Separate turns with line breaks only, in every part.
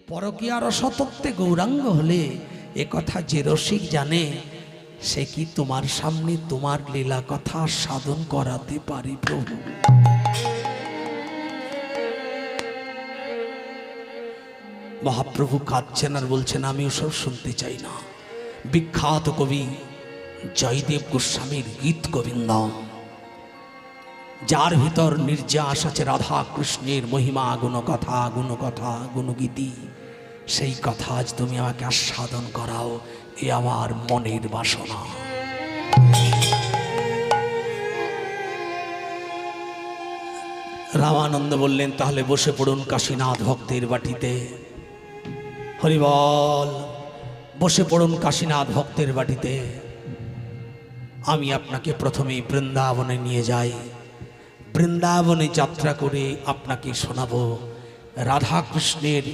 পরকীয়ার অসতত্বে গৌরাঙ্গ হলে এ কথা যে রসিক জানে সে কি তোমার সামনে তোমার লীলা কথা সাধন করাতে পারে প্রভু? মহাপ্রভু কাঁদছেন আর বলছেন আমি ওসব শুনতে চাই না। বিখ্যাত কবি জয়দেব গোস্বামীর গীত গোবিন্দম, যার ভিতর নির্যাস আছে রাধা কৃষ্ণের মহিমা গুণকথা গুণকথা গুণগীতি, সেই কথা আজ তুমি আমাকে আস্বাদন করাও, এ আমার মনের বাসনা। রামানন্দ বললেন তাহলে বসে পড়ুন কাশীনাথ ভক্তের বাটিতে। হরিবল, বসে পড়ুন কাশীনাথ ভক্তের বাটিতে। আমি আপনাকে প্রথমেই বৃন্দাবনে নিয়ে যাই। বৃন্দাবনে যাত্রা করে আপনাকে শোনাবো রাধা কৃষ্ণের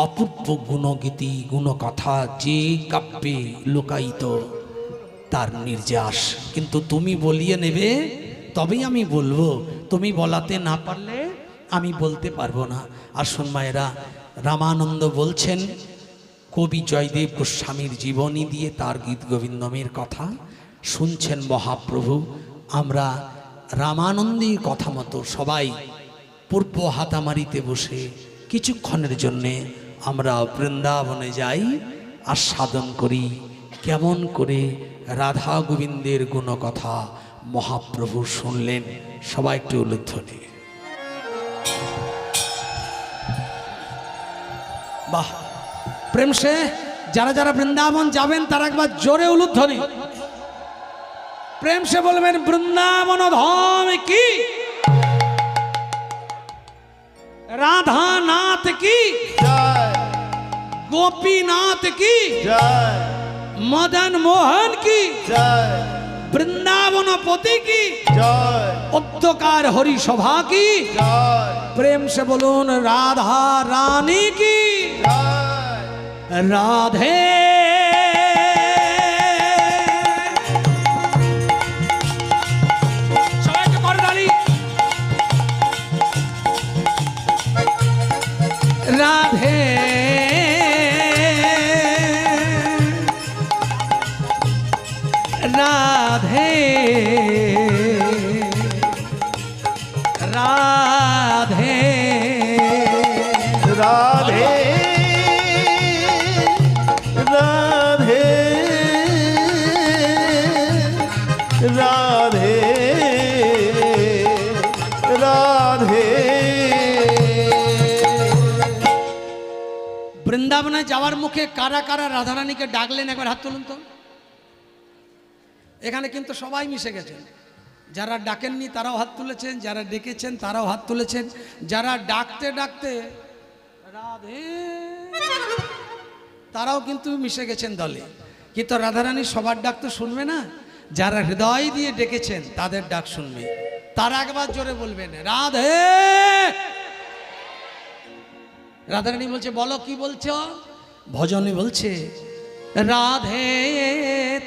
অপূর্ব গুণগীতি গুণকথা, যে কাব্যে লুকায়িত তার নির্যাস। কিন্তু তুমি বলিয়ে নেবে তবেই আমি বলবো, তুমি বলাতে না পারলে আমি বলতে পারবো না। আর শোন মায়েরা, রামানন্দ বলছেন কবি জয়দেব গোস্বামীর জীবনী দিয়ে তার গীত গোবিন্দমের কথা শুনছেন মহাপ্রভু। আমরা রামানন্দের কথা মতো সবাই পূর্ব হাতামারিতে বসে কিছুক্ষণের জন্যে আমরা বৃন্দাবনে যাই, আস্বাদন করি কেমন করে রাধা গোবিন্দের গুণকথা মহাপ্রভু শুনলেন। সবাই একটু উলুধ্বনি। বাহ, প্রেম সে যারা যারা বৃন্দাবন যাবেন তারা একবার জোরে উলুধ্বনি। প্রেম সে বলবেন বৃন্দাবন ধাম কি, রাধা নাথ কি
জয়,
গোপীনাথ কি
জয়,
মদন মোহন কি
জয়,
বৃন্দাবন পতি কি
জয়,
উদ্যকার হরি সভা কি
জয়,
প্রেম সে বলুন রাধা রানী কি
জয়,
রাধে। সবাইকে করতালি। রাধে রাধে রাধে
রাধে রাধে রাধে রাধে।
বৃন্দাবনে যাওয়ার মুখে কারা কারা রাধারানীকে ডাকলেন একবার হাত তুলুন তো। এখানে কিন্তু সবাই মিশে গেছেন, যারা ডাকেননি তারাও হাত তুলেছেন, যারা ডেকেছেন তারাও হাত তুলেছেন, যারা ডাকতে ডাকতে রাধে তারাও কিন্তু মিশে গেছেন দলে। কিন্তু রাধারানী সবার ডাক তো শুনবে না, যারা হৃদয় দিয়ে ডেকেছেন তাদের ডাক শুনবে। তারা একবার জোরে বলবেন রাধে। রাধারানী বলছে বলো কি বলছো? ভজনে বলছে রাধে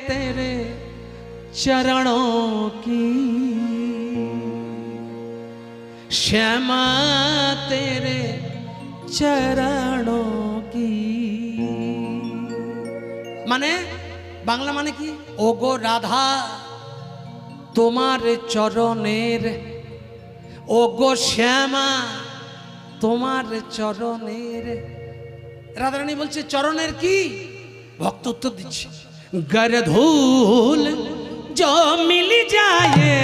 তেরে चरणों की श्यामा तेरे चरणों की, মানে বাংলা মানে কি? ওগো রাধা তোমার চরণের, ওগো শ্যামা তোমার চরণের। রাধারানী বলছে চরণের কি? ভক্ত উত্তর দিচ্ছে गर धूल जो मिल जाए,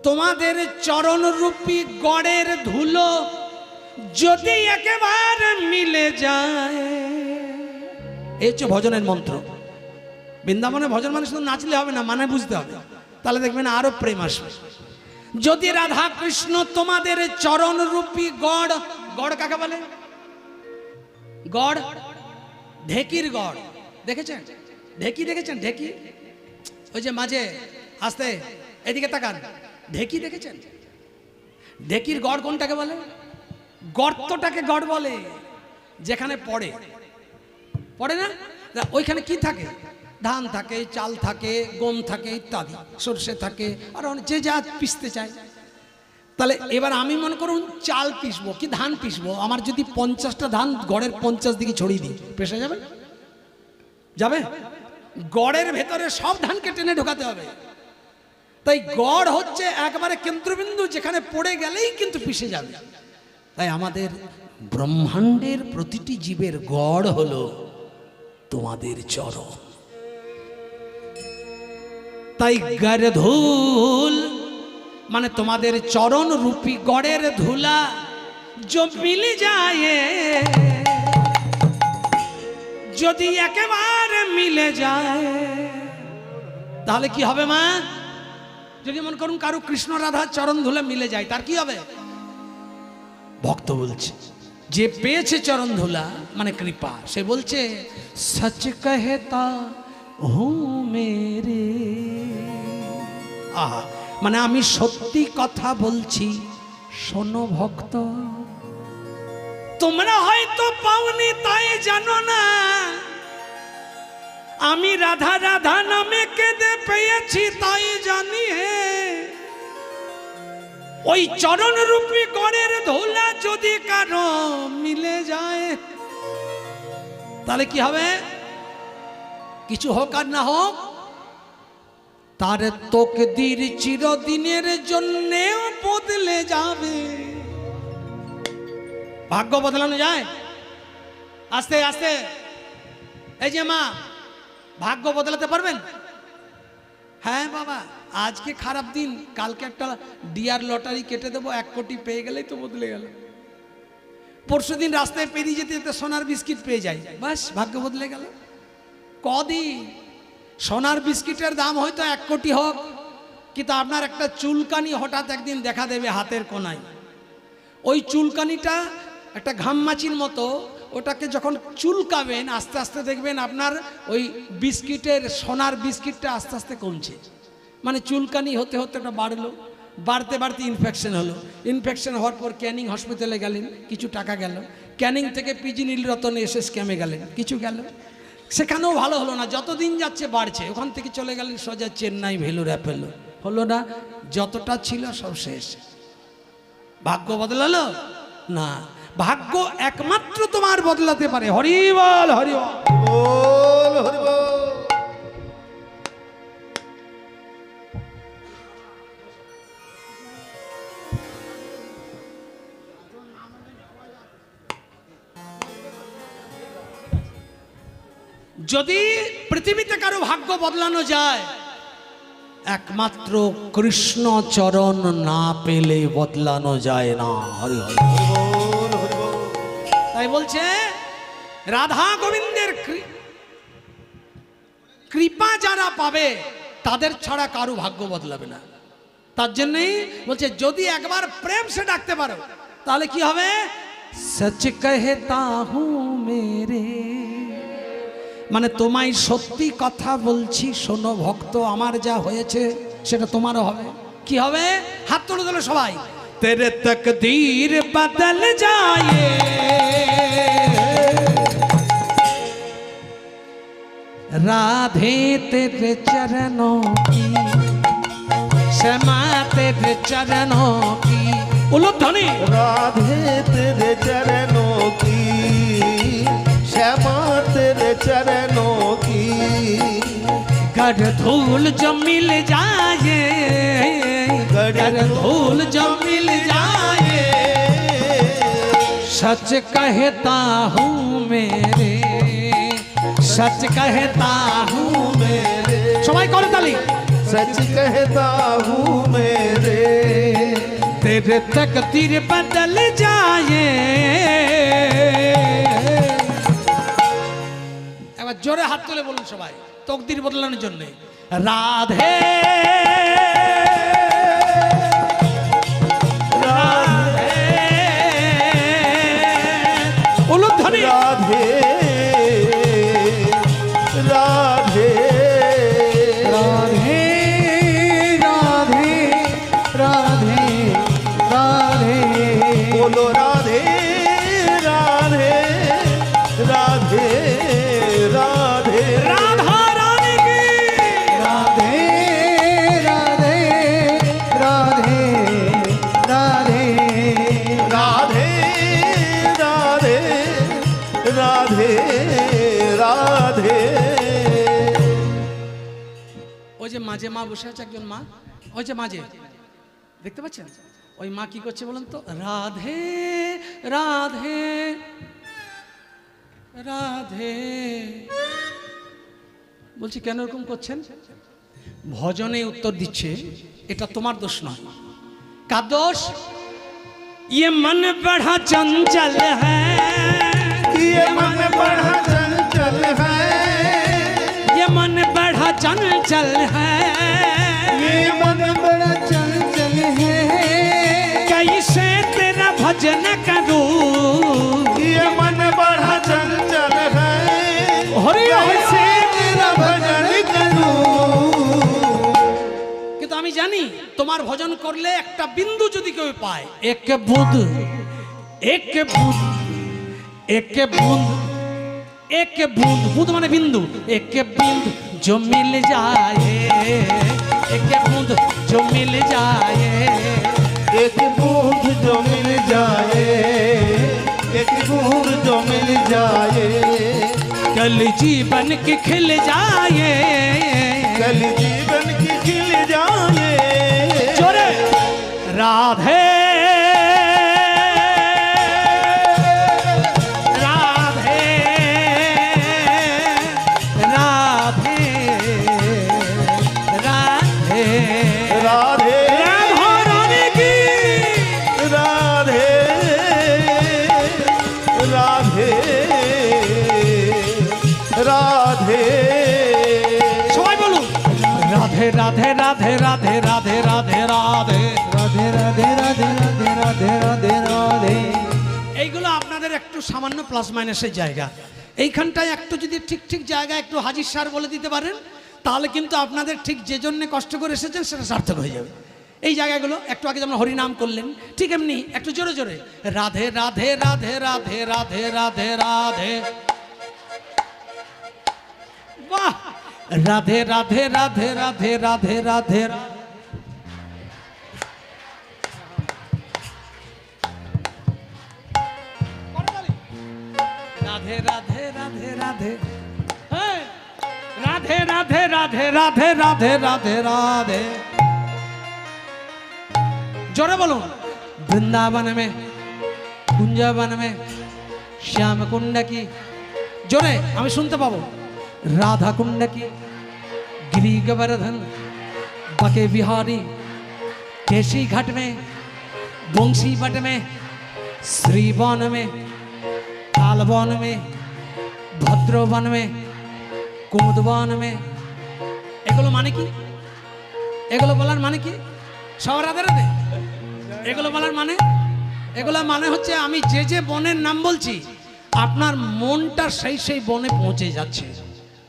তোমাদের চরণ রূপী গড়ের ধুলো যদি একেবারে মিলে যায়। এই হচ্ছে ভজনের মন্ত্র। বৃন্দাবনে ভজন মানে শুধু নাচলে হবে না, মানে বুঝতে হবে, তাহলে দেখবেন আরো প্রেম আসবে। যদি রাধা কৃষ্ণ তোমাদের চরণ রূপী গড়, গড় কাকে বলে? গড় ঢেকির গড় দেখেছেন? ঢেকি দেখেছেন? ঢেকি ওই যে মাঝে আস্তে এদিকে তাকান, ঢেকি দেখেছেন? ঢেকির গড় কোনটাকে বলে? গর্তটাকে গড় বলে, যেখানে পড়ে পড়ে না ওইখানে কি থাকে? ধান থাকে, চাল থাকে, গম থাকে ইত্যাদি, সর্ষে থাকে, আর যে যা পিষতে চায়।
তাহলে এবার আমি মনে করুন চাল পিসবো কি ধান পিসবো, আমার যদি 50টা ধান গড়ের 50 দিকে ছড়িয়ে দিই, পেশা যাবে? যাবে? গড়ের ভেতরে সব ধানকে টেনে ঢোকাতে হবে। তাই গড় হচ্ছে একবারে কেন্দ্রবিন্দু, যেখানে পড়ে গেলেই কিন্তু পিষে যাবে। তাই আমাদের ব্রহ্মাণ্ডের প্রতিটি জীবের গড় হলো তোমাদের চরণ। তাই গারে ধুল মানে তোমাদের চরণ রূপী গড়ের ধুলা जो मिल जाए, যদি একেবারে মিলে যায় তাহলে কি হবে মা? যদি মনে করুন কারো কৃষ্ণ রাধার চরণ ধুলা মিলে যায়, তার কি হবে? ভক্ত বলছে যে পেয়েছে চরণ ধুলা মানে কৃপা, সে বলছে সচ কহেতা হু মেরে। আহা, মানে আমি সত্যি কথা বলছি, শোনো ভক্ত। তোমরা হয়তো পাওনি তাই জানো না, আমি রাধা রাধা নামে কেঁদে পেয়েছি তাই জানি হে। ওই চরণ রূপী গড়ের ধুলা যদি কারো মিলে যায় তাহলে কি হবে? কিছু হোক আর না হোক, তার তকদির চিরদিনের জন্যেও বদলে যাবে। ভাগ্য বদলানো যায় আস্তে আস্তে। এই যে মা, ভাগ্য বদলাতে পারবেন? হ্যাঁ বাবা, আজকে খারাপ দিন, কালকে একটা ডিয়ার লটারি কেটে দেবো, 1 কোটি পেয়ে গেলেই তো বদলে গেল। পরশুদিন রাস্তায় পেরিয়ে যেতে যেতে সোনার বিস্কিট পেয়ে যাই, বাস ভাগ্য বদলে গেল। কদিন সোনার বিস্কিটের দাম হয়তো 1 কোটি হোক, কিন্তু আপনার একটা চুলকানি হঠাৎ একদিন দেখা দেবে হাতের কোনায়। ওই চুলকানিটা একটা ঘামমাচির মতো, ওটাকে যখন চুলকাবেন আস্তে আস্তে দেখবেন আপনার ওই বিস্কিটের, সোনার বিস্কিটটা আস্তে আস্তে কমছে। মানে চুলকানি হতে হতে ওটা বাড়লো, বাড়তে বাড়তে ইনফেকশন হলো, ইনফেকশন হওয়ার পর ক্যানিং হসপিটালে গেলেন, কিছু টাকা গেল। ক্যানিং থেকে পিজি নীলরতনে এসে স্ক্যামে গেলেন, কিছু গেল। সেখানেও ভালো হলো না, যত দিন যাচ্ছে বাড়ছে। ওখান থেকে চলে গেলেন সোজা চেন্নাই, ভেলুর অ্যাপেলো, হলো না। যতটা ছিল সব শেষ। ভাগ্য বদলালো না, ভাগ্য একমাত্র তোমার বদলাতে পারে। হরি বল, হরি বল,
বল হরি বল।
যদি পৃথিবীতে কারো ভাগ্য বদলানো যায়, একমাত্র কৃষ্ণ চরণ না পেলে বদলানো যায় না। হরি হরি
বল হরি বল।
তাই বলছে রাধা গোবিন্দের কৃপা যারা পাবে তাদের ছাড়া কারো ভাগ্য বদলাবে না। তার জন্যই বলছে যদি একবার প্রেম সে ডাকতে পারো তাহলে কি হবে? সচ কহেতা হু মেরে, মানে তোমায় সত্যি কথা বলছি, শোনো ভক্ত, আমার যা হয়েছে সেটা তোমারও হবে। কি হবে? হাত তুলে দিল সবাই। তেরে তকদীর বদল যায়, राधे तेरे चरणों की, क्षमा तेरे चरणों की। उलूध्वनि।
राधे तेरे चरणों की, क्षमा तेरे चरणों की।
गढ़ धूल जो मिल जाए, गढ़ धूल जो मिल जाए, सच कहता हूँ मेरे, सच कहता हूँ मेरे। सबाई कौन ताली?
सच कहता हूँ मेरे,
तेरे तकदीर बदल जाए। এবার জোরে হাত তুলে বলুন সবাই, তকদির বদলানোর জন্য। রাধে রাধে, উলুধ্বনি।
राधे राधे
राधे राधे राधे राधे,
बोलो राधे राधे राधे राधे।
राधा रानी की, राधे মাঝে মা বসে আছে, একজন মা, ওই যে মাঝে দেখতে পাচ্ছেন, ওই মা কি করছে বলেন তো? রাধে রাধে রাধে। বলছি কেন এরকম করছেন? ভজনে উত্তর দিচ্ছে, এটা তোমার দোষ নয়। কার দোষ? ये मन बड़ा चंचल है,
ये मन बड़ा चंचल है,
ये मन बड़ा चंचल है,
ये मन बड़ा चंचल है,
कैसे तेरा भजन करूं,
ये मन बड़ा चंचल है,
कैसे
तेरा भजन करूं।
কিন্তু আমি জানি তোমার ভজন করলে একটা বিন্দু যদি কেউ পায়, এক বুঁদ, এক বুঁদ, এক বুঁদ, एक बूंद, बूंद माने बिंदु, एक बूंद जो मिल जाए, एक बूंद जो मिल जाए,
एक बूंद जो मिल जाए, एक बूंद जो मिल जाए,
कल जीवन की खिल जाए,
कल जीवन की खिल जाए।
जोरे राधे राधे राधे राधे राधे राधे राधे
राधे राधे राधे राधे राधे राधे राधे।
এইগুলো আপনাদের একটু সামান্য প্লাস মাইনাসের জায়গা। এইখানটায় একটু যদি ঠিক ঠিক জায়গায় একটু হাজির সার বলে দিতে পারেন, তাহলে কিন্তু আপনাদের ঠিক যে জন্য কষ্ট করে এসেছেন সেটা সার্থক হয়ে যাবে। এই জায়গাগুলো একটু আগে যেমন হরিনাম করলেন, ঠিক এমনি একটু জোরে জোরে রাধে রাধে রাধে রাধে রাধে রাধে রাধে, বাহ, राधे राधे राधे राधे राधे राधे राधे राधे राधे राधे राधे राधे राधे राधे राधे राधे राधे। जोरे बोलो, वृंदावन में कुंजवन में श्याम कुंड की, जोरे हमें सुनते पाबो, राधा कुंड की, गिरी गोवर्धन, बके बिहारी, केशी घाट में, बंशी बट में, श्रीवन में, कालवन में, भद्रवन में, कुमुदवन में। एगुलो माने की, एगुलो বলার মানে কি? সব রাধে রাধে। এগুলো বলার মানে, এগুলো মানে হচ্ছে আমি যে যে বনের নাম বলছি আপনার মনটা সেই সেই বনে পৌঁছে যাচ্ছে।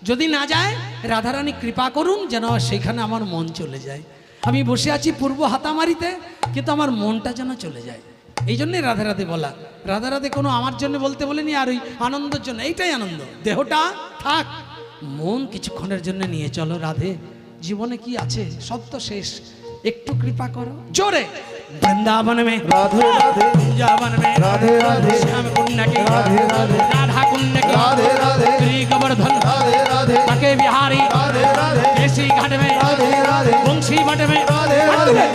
যদি না যায়, রাধারানী কৃপা করুন যেন সেখানে আমার মন চলে যায়। আমি বসে আছি পূর্ব হাতামারিতে, কিন্তু আমার মনটা যেন চলে যায়। এই জন্যই রাধে রাধে বলা। রাধে রাধে কোনো আমার জন্য বলতে বলিনি, আর ওই আনন্দের জন্য। এইটাই আনন্দ। দেহটা থাক, মন কিছুক্ষণের জন্য নিয়ে চলো। রাধে, জীবনে কি আছে? সব তো শেষ, একটু কৃপা করো। জোরে वृंदावन में
राधे राधे,
वृंदावन में
राधे राधे,
श्याम कुंड की,
राधे राधे,
राधा कुंड की,
राधे राधे,
श्री गोवर्धन,
राधे राधे,
बके बिहारी,
राधे राधे,
केसी घाट में,
राधे राधे,
बंशी बट में,
राधे राधे,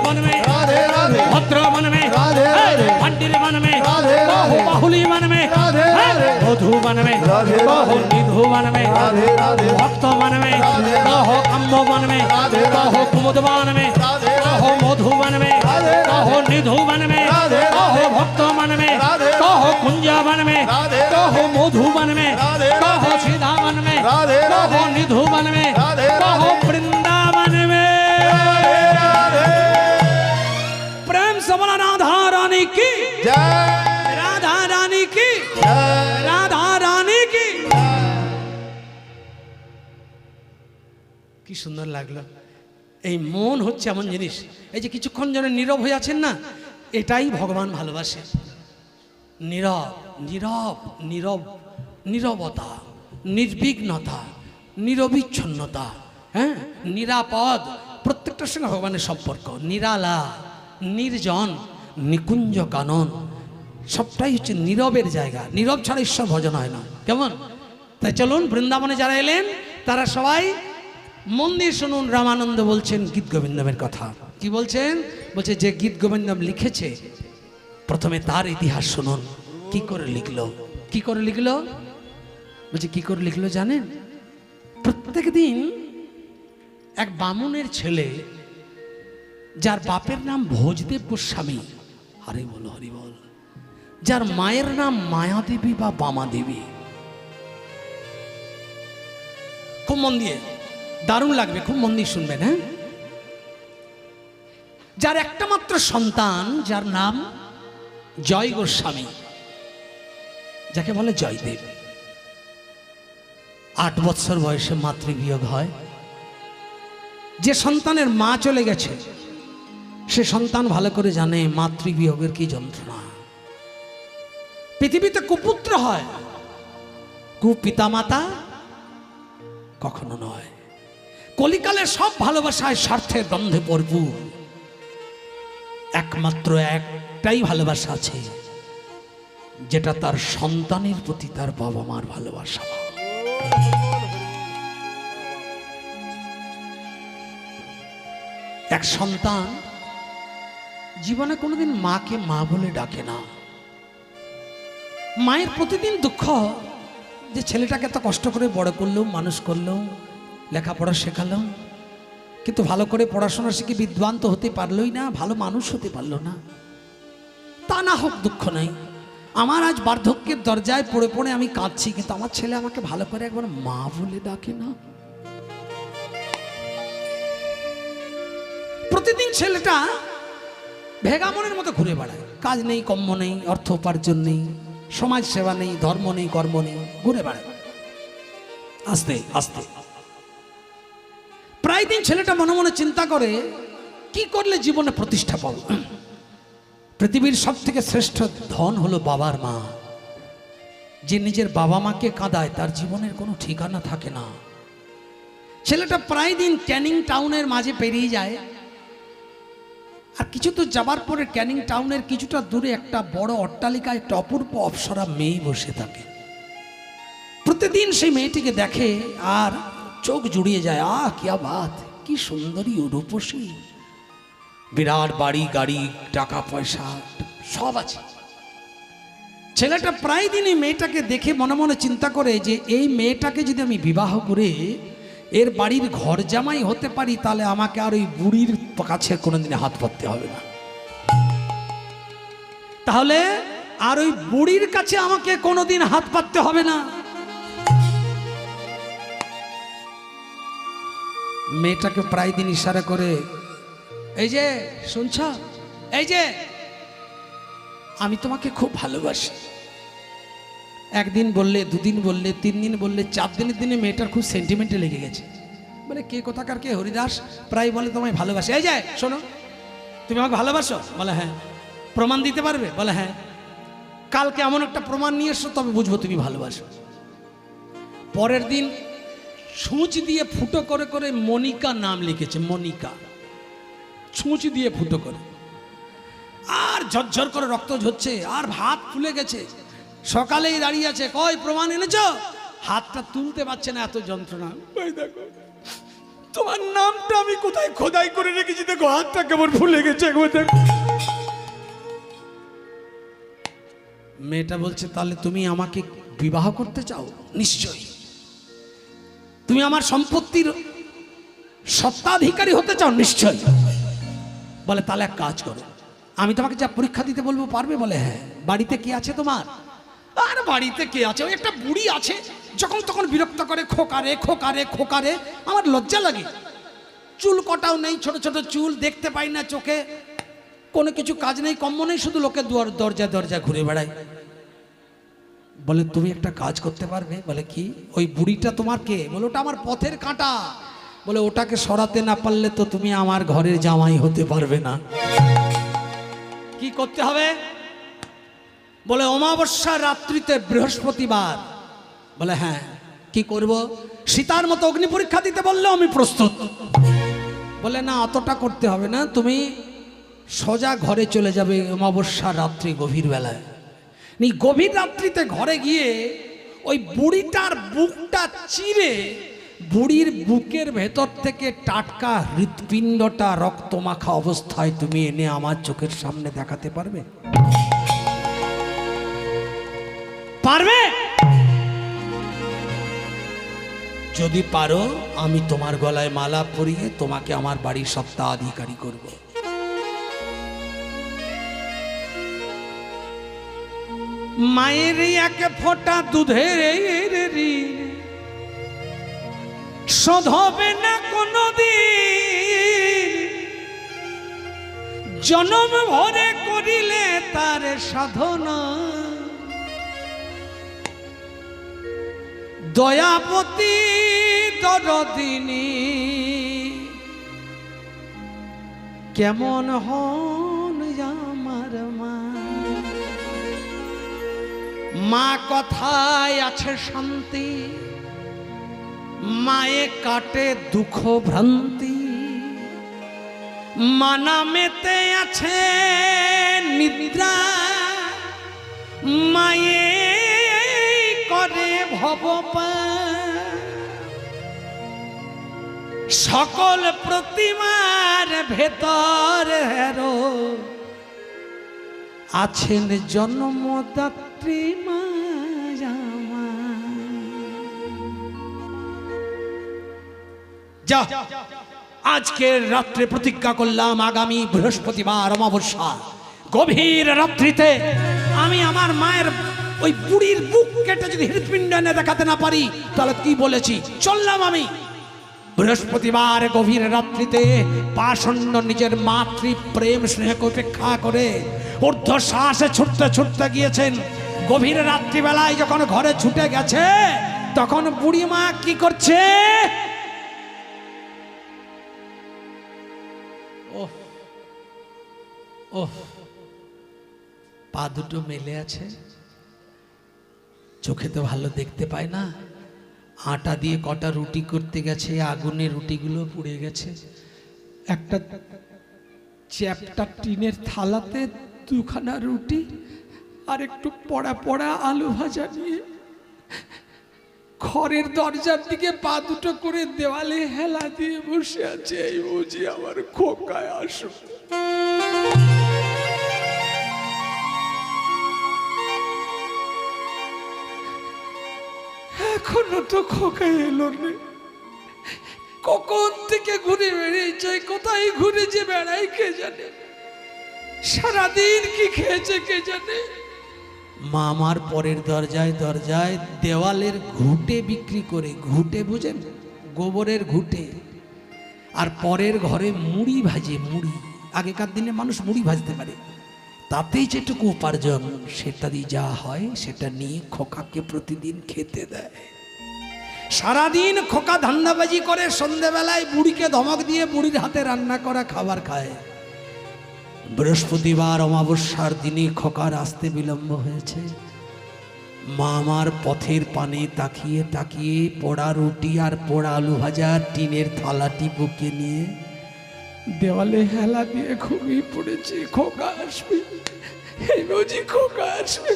वन में,
राधे राधे,
भद्र वन में,
राधे राधे,
भंडिर वन में,
राधे राधे,
बाहुली वन में,
राधे राधे,
मधु वन में,
राधे राधे,
निधु वन में,
राधे राधे,
भक्त वन में,
राधे राधे,
कहो कम्बो वन में,
राधे राधे,
कहो कुमुद वन में,
राधे राधे,
कहो मधु वन में,
राधे राधे,
कहो निधु वन में,
राधे राधे,
कहो भक्त वन में,
राधे राधे,
कहो कुंज वन में,
राधे राधे,
कहो मधु वन में,
राधे राधे,
कहो सीधा वन में,
राधे राधे,
कहो निधु वन में,
राधे राधे,
कहो वृंदावन में।
राधे राधे।
प्रेम से बोला राधा रानी की
जय,
राधा रानी की
जय,
राधा रानी की। কি সুন্দর লাগলো। এই মন হচ্ছে এমন জিনিস, এই যে কিছুক্ষণ যেন নীরব হয়ে আছেন না, এটাই ভগবান ভালোবাসে। নীরব নীরব নীরব, নীরবতা, নির্বিঘ্নতা, নিরবিচ্ছন্নতা, হ্যাঁ, নিরাপদ, প্রত্যেকটার সঙ্গে ভগবানের সম্পর্ক। নিরালা, নির্জন, নিকুঞ্জ কানন, সবটাই হচ্ছে নীরবের জায়গা। নীরব ছাড়া ঈশ্বর ভজন হয় না। কেমন? তাই চলুন, বৃন্দাবনে যারা এলেন তারা সবাই মন দিয়ে শুনুন, রামানন্দ বলছেন গীত গোবিন্দমের কথা। কি বলছেন? বলছে যে গীত গোবিন্দম লিখেছে, প্রথমে তার ইতিহাস শুনুন। কি করে লিখলো, কি করে লিখলো? বলছে কি করে লিখলো জানেন? প্রত্যেক দিন এক বামুনের ছেলে, যার বাপের নাম ভোজদেব গোস্বামী, হরি বল হরি বল, যার মায়ের নাম মায়াদেবী বা বামা দেবী, খুব মন দিয়ে, দারুণ লাগবে, খুব মন দিয়ে শুনবেন, হ্যাঁ। যার একটা মাত্র সন্তান, যার নাম জয় গোস্বামী, যাকে বলে জয়দেব। 8 বছর বয়সে মাতৃবিয়োগ হয়। যে সন্তানের মা চলে গেছে, সে সন্তান ভালো করে জানে মাতৃবিয়োগের কি যন্ত্রণা। পৃথিবীতে কুপুত্র হয়, কুপিতামাতা কখনো নয়। কলিকালে সব ভালোবাসায় স্বার্থের দ্বন্দ্বে ভরপুর। একমাত্র একটাই ভালোবাসা আছে, যেটা তার সন্তানের প্রতি তার বাবা মার ভালোবাসা। এক সন্তান জীবনে কোনোদিন মাকে মা বলে ডাকে না। মায়ের প্রতিদিন দুঃখ যে ছেলেটাকে এত কষ্ট করে বড় করলাম, মানুষ করলাম, লেখাপড়া শেখালাম, কিন্তু ভালো করে পড়াশোনা শিখে বিদ্বান তো হতে পারলোই না, ভালো মানুষ হতে পারলো না। তা না হোক, দুঃখ নাই। আমার আজ বার্ধক্যের দরজায় পড়ে পড়ে আমি কাঁদছি, কিন্তু আমার ছেলে আমাকে ভালো করে একবার মা বলে ডাকে না। প্রতিদিন ছেলেটা ভেগামনের মতো ঘুরে বেড়ায়, কাজ নেই, কর্ম নেই, অর্থ উপার্জন নেই, সমাজ সেবা নেই, ধর্ম নেই, কর্ম নেই, ঘুরে বেড়ায়। আস্তে আস্তে প্রায় দিন ছেলেটা মনে মনে চিন্তা করে কি করলে জীবনে প্রতিষ্ঠা পাবো। পৃথিবীর সব থেকে শ্রেষ্ঠ ধন হলো বাবার মা। যে নিজের বাবা মাকে কাঁদায়, তার জীবনের কোনো ঠিকানা থাকে না। ছেলেটা প্রায় দিন ক্যানিং টাউনের মাঝে পেরিয়ে যায়, আর কিছু তো যাবার পরে ক্যানিং টাউনের কিছুটা দূরে একটা বড় অট্টালিকায় একটা অপূর্ব অপ্সরা মেয়ে বসে থাকে। প্রতিদিন সেই মেয়েটিকে দেখে আর চোখ জুড়িয়ে যায়। কিয়া বাত, কি সুন্দরী রূপসী, বিরাট বাড়ি গাড়ি, টাকা পয়সা সব আছে। ছেলেটা প্রায় দিন এই মেয়েটাকে দেখে মনে মনে চিন্তা করে যে এই মেয়েটাকে যদি আমি বিবাহ করে এর বাড়ির ঘর জামাই হতে পারি, তাহলে আমাকে আর ওই বুড়ির কাছে কোনোদিনে হাত পাততে হবে না। তাহলে আর ওই বুড়ির কাছে আমাকে কোনোদিন হাত পাততে হবে না। মেয়েটাকে প্রায় দিন ইশারা করে, এই যে শুনছ, এই যে আমি তোমাকে খুব ভালোবাসি। একদিন বললে, দুদিন বললে, 3 দিন বললে, 4 দিনের দিনে মেয়েটার খুব সেন্টিমেন্টে লেগে গেছে। বলে কে কোথাকার কে হরিদাস, প্রায় বলে তোমায় ভালোবাসে। এই যে শোনো, তুমি আমাকে ভালোবাসো? বলে হ্যাঁ। প্রমাণ দিতে পারবে? বলে হ্যাঁ। কালকে এমন একটা প্রমাণ নিয়ে এসো, তবে বুঝবো তুমি ভালোবাসো। পরের দিন ছুঁচ দিয়ে ফুটো করে করে মনিকা নাম লিখেছে। মনিকা, ছুঁচ দিয়ে ফুটো করে, আর ঝরঝর করে রক্ত ঝরছে, আর হাত ফুলে গেছে। সকালেই দাঁড়িয়ে আছে, কই প্রমাণ এনেছ? হাতটা তুলতে পারছে না, এত যন্ত্রণা। ওই দেখো তোমার নামটা আমি কোথায় খোদাই করে রেখেছি, দেখো হাতটা কেমন ফুলে গেছে। মেয়েটা বলছে, তাহলে তুমি আমাকে বিবাহ করতে চাও? নিশ্চয়ই। তুমি আমার সম্পত্তির সত্ত্বাধিকারী হতে চাও? নিশ্চয়ই। বলে তাহলে এক কাজ করো, আমি তোমাকে যা পরীক্ষা দিতে বলবো পারবে? বলে হ্যাঁ। বাড়িতে কে আছে তোমার? আর বাড়িতে কে আছে, ওই একটা বুড়ি আছে, যখন তখন বিরক্ত করে, খোকারে খোকারে খোকারে। আমার লজ্জা লাগে, চুল কটাও নেই, ছোট ছোট চুল, দেখতে পাই না চোখে, কোনো কিছু কাজ নেই, কম্ম নেই, শুধু লোকের দরজা দরজা ঘুরে বেড়ায়। বলে তুমি একটা কাজ করতে পারবে? বলে কি? ওই বুড়িটা তোমার কে? বলে ওটা আমার পথের কাঁটা। বলে ওটাকে সরাতে না পারলে তো তুমি আমার ঘরের জামাই হতে পারবে না। কি করতে হবে? বলে অমাবস্যা রাত্রিতে বৃহস্পতিবার। বলে হ্যাঁ। কি করব? সীতার মতো অগ্নি পরীক্ষা দিতে বললেও আমি প্রস্তুত। বলে না, অতটা করতে হবে না, তুমি সোজা ঘরে চলে যাবে অমাবস্যা রাত্রি গভীর বেলায়। গভীর রাত্রিতে ঘরে গিয়ে ওই বুড়িটার বুকটা চিরে
বুড়ির বুকের ভেতর থেকে টাটকা হৃৎপিণ্ডটা রক্তমাখা অবস্থায় তুমি এনে আমার চোখের সামনে দেখাতে পারবে? পারবে? যদি পারো আমি তোমার গলায় মালা পরিয়ে তোমাকে আমার বাড়ির সত্ত্বাধিকারী করব।
মায়ের এক ফোঁটা দুধের ঋণ শোধ হবে না কোনদিন, জনম ভরে করিলে তার সাধনা। দয়াপতি দরদিনী কেমন হন আমার মা। মা কথায় আছে শান্তি, মায়ে কাটে দুঃখ ভ্রান্তি। মা নামেতে আছে নিদ্রা, মায়ে করে ভবপার। সকল প্রতিমার ভেতর হেরো আছেন জন্মদাত্রী মা। যা আজকের রাত্রে প্রতিজ্ঞা করলাম, আগামী বৃহস্পতিবার অমাবস্যা গভীর রাত্রিতে আমি আমার মায়ের ওই বুড়ির বুক কেটে যদি হৃৎপিণ্ড এনে দেখাতে না পারি তাহলে কি বলেছি চললাম আমি। বৃহস্পতিবার গভীর রাত্রিতে পাষণ্ড নিজের মাতৃ প্রেম স্নেহকে উপেক্ষা করে ঊর্ধ্বশ্বাসে ছুটতে ছুটতে গিয়েছেন। গভীর রাত্রিবেলায় যখন ঘরে ছুটে গেছে তখন বুড়ি মা কি করছে? পা দুটো মেলে আছে, চোখে তো ভালো দেখতে পায় না। আটা দিয়ে কটা রুটি করতে গেছে, আগুনে রুটিগুলো পুড়ে গেছে। একটা চ্যাপটা টিনের থালাতে দুখানা রুটি আর একটু পড়া পড়া আলু ভাজা নিয়ে ঘরের দরজার দিকে পা দুটো করে দেওয়ালে হেলা দিয়ে বসে আছে। এই বুঝি আমার খোকায় আসো। এখনো তো খোকায় এলো রে, কখন থেকে ঘুরে বেড়িয়েছে, কোথায় ঘুরে যে বেড়াই কে জানে, সারাদিন কি খেয়েছে কে জানে। মা আমার পরের দরজায় দরজায় দেওয়ালের ঘুঁটে বিক্রি করে, ঘুঁটে বুঝেন, গোবরের ঘুঁটে, আর পরের ঘরে মুড়ি ভাজে। মুড়ি, আগেকার দিনে মানুষ মুড়ি ভাজতে পারে, তাতেই যেটুকু উপার্জন সেটা দিয়ে যা হয় সেটা নিয়ে খোকাকে প্রতিদিন খেতে দেয়। সারাদিন খোকা ধান্দাবাজি করে, সন্ধ্যেবেলায় বুড়িকে ধমক দিয়ে বুড়ির হাতে রান্না করা খাবার খায়। বৃহস্পতিবার অমাবস্যার দিনে খোকার আসতে বিলম্ব হয়েছে। মা আমার পথের পানে তাকিয়ে তাকিয়ে পোড়া রুটি আর পোড়া আলু ভাজা টিনের থালাটি বুকে নিয়ে দেওয়ালে হেলা দিয়ে ঘুমিয়ে পড়েছে। খোকা আসবে, এই বুঝি খোকা আসবে,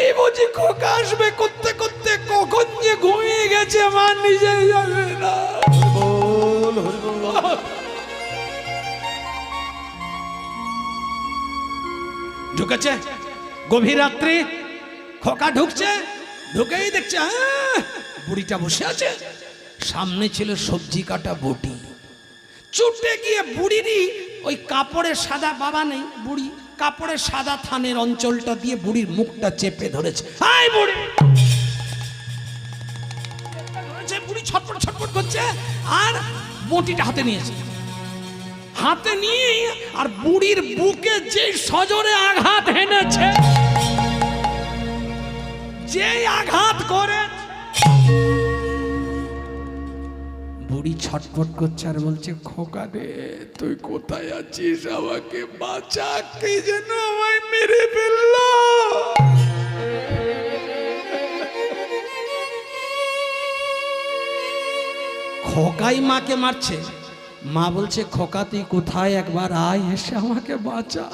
এই বুঝি খোকা আসবে করতে করতে কখন যে ঘুমিয়ে গেছে মা নিজেই জানে না। ঢুকেছে গভীর রাত্রি, খোকা ঢুকছে, ঢুকেই দেখছে বুড়িটা বসে আছে। সামনে ছিল সবজি কাটা বটি। ছুটে গিয়ে বুড়িরই ওই কাপড়ের সাদা, বাবা নেই, বুড়ি কাপড়ের সাদা থানের অঞ্চলটা দিয়ে বুড়ির মুখটা চেপে ধরেছে। হাই বুড়ি! বুড়ি ছটফট ছটফট করছে আর বটিটা হাতে নিয়েছে। হাতে নিয়ে আর বুড়ির বুকে যে সজোরে আঘাত হেনেছে, যে আঘাত করে বুড়ি ছটফট করছে আর বলছে, খোকা রে তুই কোথায় আছিস, আমাকে বাঁচা, কে যেন আমায় মেরে ফেললো। খোকাই মাকে মারছে। মা বলছে, খোকা তুই কোথায়, একবার আয়, এসে আমাকে বাঁচা।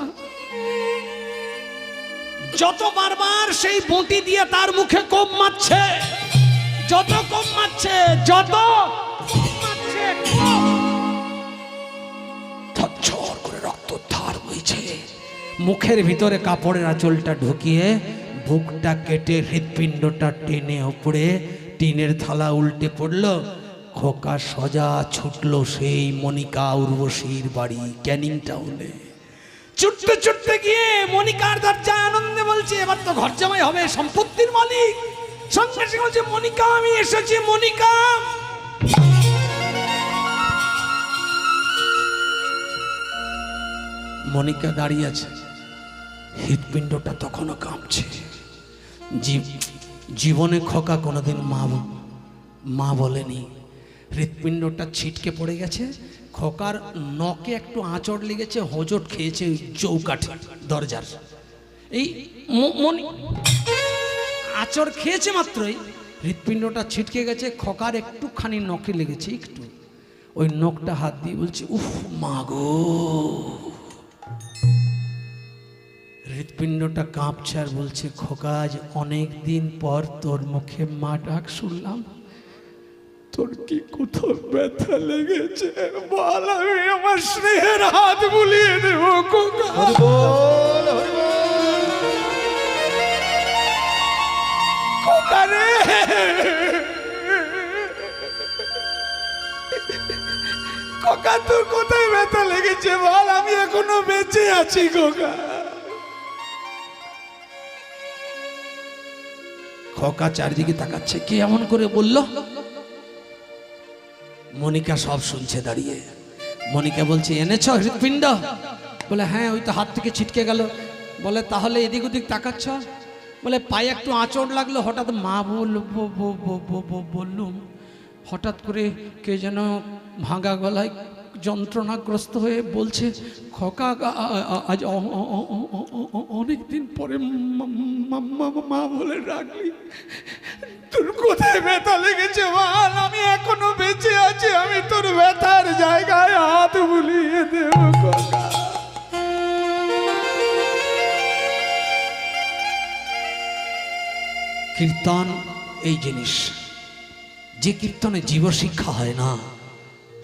যত বারবার সেই বটি দিয়ে তার মুখে কোপ মারছে, যত কম মারছে, যত কম মারছে, কম।
ঝরঝর করে রক্ত ধার বইছে। মুখের ভিতরে কাপড়ের আঁচলটা ঢুকিয়ে বুকটা কেটে হৃৎপিণ্ডটা টেনে উপড়ে টিনের থালা উল্টে পড়ল। খোকা সজা ছুটলো সেই মনিকা উর্বশীর বাড়ি ক্যানিং টাউনে।
ছুটতে ছুটতে গিয়ে মনিকার দরজায় আনন্দে বলছে এবার তো ঘর জামাই হবে, সম্পত্তির মালিক। সঙ্গে সঙ্গে বলছে মনিকা আমি এসেছি, মনিকা।
মনিকা দাঁড়িয়ে আছে, হৃৎপিণ্ডটা তখনও কাঁপছে। জীবনে খোকা কোনোদিন মা বলেনি। হৃৎপিণ্ডটা ছিটকে পড়ে গেছে। খোকার নখে একটু আঁচড় লেগেছে, হোঁচট খেয়েছে ওই চৌকাঠি দরজার। এই
আচর খেয়েছে মাত্রই হৃৎপিণ্ডটা ছিটকে গেছে। খোকার একটুখানি নখে লেগেছে, একটু।
ওই নখটা হাত দিয়ে বলছে উফ মা গো। হৃৎপিণ্ডটা কাঁপছে আর বলছে খোকা আজ অনেক দিন পর তোর মুখে মা ডাক শুনলাম। তোর কি কোথাও ব্যথা লেগেছে বল, আমি আমার স্নেহের হাত বুলিয়ে দেবো খোকা। খোকা রে, খোকা তোর কোথায় ব্যথা লেগেছে বল, আমি এখনো বেঁচে আছি খোকা। খোকা চারিদিকে তাকাচ্ছে, কে এমন করে বলল? মনিকা সব শুনছে দাঁড়িয়ে। মনিকা বলছে এনেছ হৃৎপিণ্ড? বলে হ্যাঁ, ওই তো হাত থেকে ছিটকে গেল। বলে তাহলে এদিক ওদিক তাকাচ্ছ? বলে পায়ে একটু আঁচড় লাগলো, হঠাৎ মা বললুম। হঠাৎ করে কে যেন ভাঙা গলায় যন্ত্রণাগ্রস্ত হয়ে বলছে খোকা আজ অনেকদিন পরে মা বলে ডাকলি। তোর কোথায় ব্যথা লেগেছে বল, আমি এখনো বেঁচে আছি, আমি তোর ব্যথার জায়গায় হাত বুলিয়ে দেব খোকা। কীর্তন এই জিনিস, যে কীর্তনে জীবশিক্ষা হয় না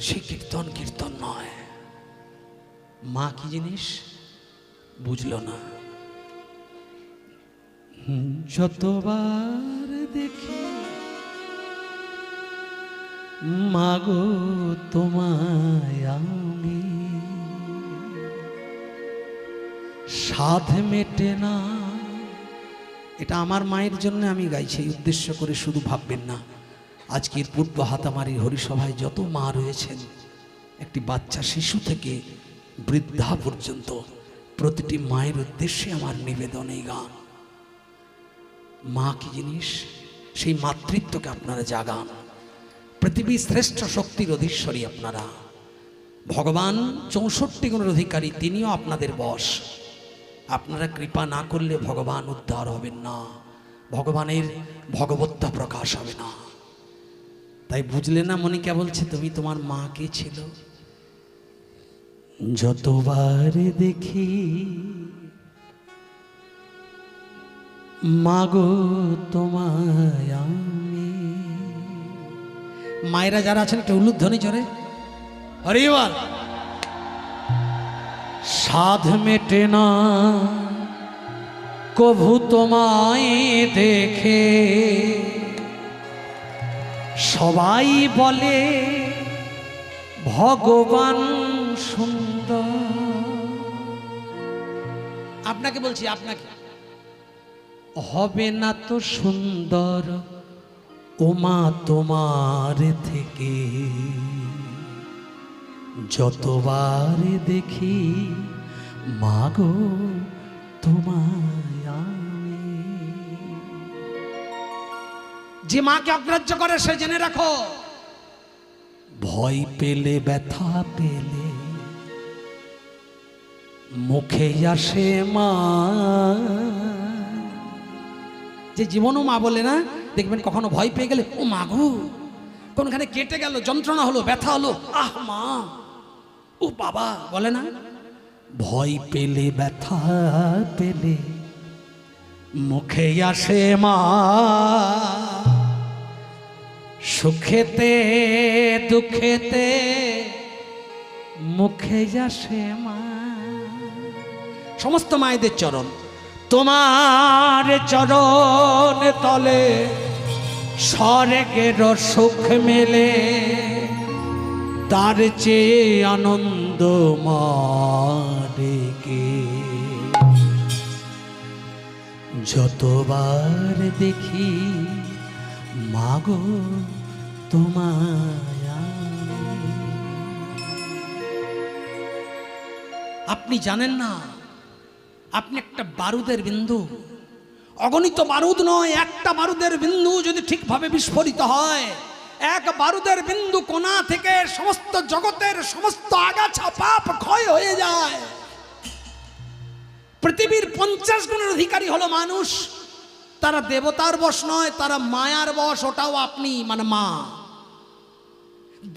সে কীর্তন কীর্তন নয়। মা কি জিনিস বুঝল না। যতবার দেখি মাগো তোমায় আমি, সাধ মেটে না। এটা আমার মায়ের জন্য আমি গাইছি, এই উদ্দেশ্য করে শুধু ভাববেন না। আজকের পূর্ব হাতামারি হরিসভায় যত মা রয়েছেন, একটি বাচ্চা শিশু থেকে বৃদ্ধা পর্যন্ত প্রতিটি মায়ের উদ্দেশ্যে আমার নিবেদন এই গান। মা কি জিনিস, সেই মাতৃত্বকে আপনারা জাগান। পৃথিবীর শ্রেষ্ঠ শক্তির অধীশ্বরী আপনারা। ভগবান 64 গুণের অধিকারী, তিনিও আপনাদের বশ। আপনারা কৃপা না করলে ভগবান উদ্ধার হবেন না, ভগবানের ভগবত্তা প্রকাশ হবে না। তাই বুঝলে না মনিকা বলছে তুমি তোমার মা কে ছিল? যতবার দেখি মাগো তোমায় আমি। মায়েরা যারা আছেন একটা উলুধ্বনি জোরে হরি বল। সাধ মেটে না কভু তোমায় দেখে, সবাই বলে ভগবান সুন্দর। আপনাকে বলছি, আপনাকে হবে না তো সুন্দর ওমা তোমার থেকে, যতবার দেখি মাগো তোমায় আমি। যে মাকে অগ্রাহ্য করে সে জেনে রাখো, ভয় পেলে ব্যথা পেলে মুখে আসে মা। যে জীবনও মা বলে না, দেখবেন কখনো ভয় পেয়ে গেলে ও মা গো, কোনখানে কেটে গেল, যন্ত্রণা হলো, ব্যথা হলো, আহ মা, ও বাবা বলে না। ভয় পেলে ব্যথা পেলে মুখে আসে মা। সুখেতে দুঃখেতে মুখে যাসে মা। সমস্ত মায়েদের চরণ, তোমার চরণ তলে স্বর্গের সুখ মেলে, তার চেয়ে আনন্দ মারেকে। যতবার দেখি মাগো তোমায়, আপনি জানেন না আপনি একটা বারুদের বিন্দু, অগণিত বারুদ নয়, একটা বারুদের বিন্দু যদি ঠিকভাবে বিস্ফোরিত হয়, এক বারুদের বিন্দু কোণা থেকে সমস্ত জগতের সমস্ত আগাছা পাপ ক্ষয় হয়ে যায়। পৃথিবীর 50 গুণের অধিকারী হলো মানুষ, তারা দেবতার বশ নয়, তারা মায়ার বশ, ওটাও আপনি মানে মা।